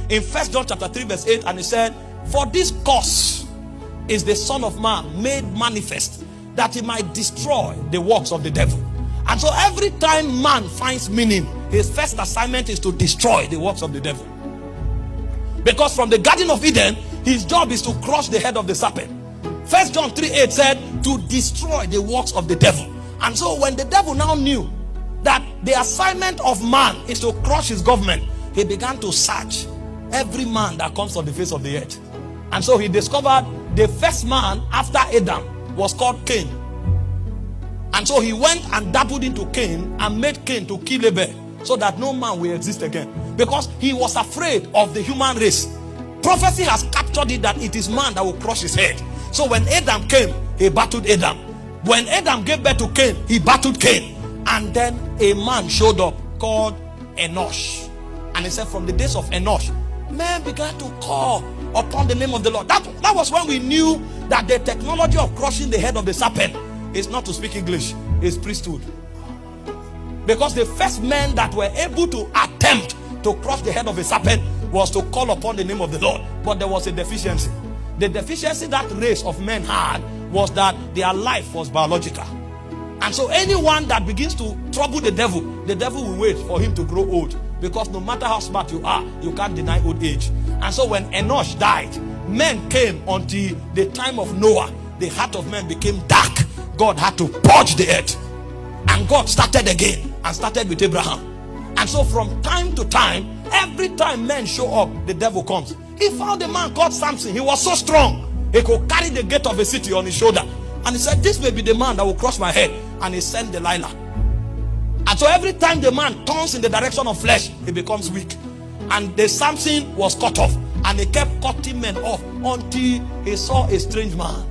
in 1 John chapter 3 verse 8, and he said, for this cause is the Son of Man made manifest, that he might destroy the works of the devil. And so every time man finds meaning, his first assignment is to destroy the works of the devil. Because from the Garden of Eden, his job is to crush the head of the serpent. 1 John 3:8 said, to destroy the works of the devil. And so when the devil now knew that the assignment of man is to crush his government, he began to search every man that comes on the face of the earth. And so he discovered the first man after Adam was called Cain. And so he went and dabbled into Cain and made Cain to kill Abel, so that no man will exist again, because he was afraid of the human race. Prophecy has captured it that it is man that will crush his head. So when Adam came, he battled Adam. When Adam gave birth to Cain, he battled Cain. And then a man showed up called Enosh. And he said, from the days of Enosh, men began to call upon the name of the Lord. That was when we knew that the technology of crushing the head of the serpent is not to speak English, it's priesthood. Because the first men that were able to attempt to crush the head of a serpent was to call upon the name of the Lord. But there was a deficiency. The deficiency that race of men had was that their life was biological. And so anyone that begins to trouble the devil will wait for him to grow old. Because no matter how smart you are, you can't deny old age. And so when Enosh died, men came until the time of Noah. The heart of men became dark. God had to purge the earth. And God started again, and started with Abraham. And so from time to time, every time men show up, the devil comes. He found a man called Samson. He was so strong, he could carry the gate of a city on his shoulder. And he said, this may be the man that will crush my head. And he sent Delilah. And so every time the man turns in the direction of flesh, he becomes weak. And the Samson was cut off. And he kept cutting men off until he saw a strange man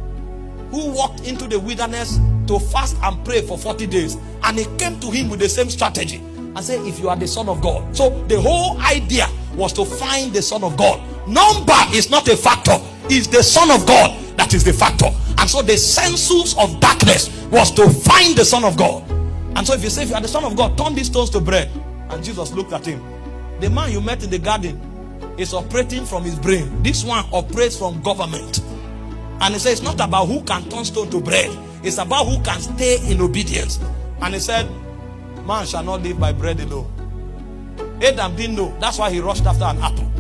who walked into the wilderness to fast and pray for 40 days. And he came to him with the same strategy and said, if you are the Son of God. So the whole idea was to find the Son of God. Number is not a factor. It's the Son of God that is the factor. And so the census of darkness was to find the Son of God. And so if you say, if you are the Son of God, turn these stones to bread. And Jesus looked at him. The man you met in the garden is operating from his brain. This one operates from government. And he said, it's not about who can turn stone to bread. It's about who can stay in obedience. And he said, man shall not live by bread alone. Adam didn't know. That's why he rushed after an apple.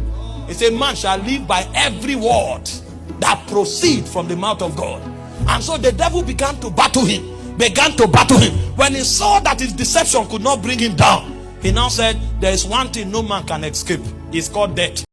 He said, man shall live by every word that proceeds from the mouth of God. And so the devil began to battle him. When he saw that his deception could not bring him down, he now said, there is one thing no man can escape. It's called death.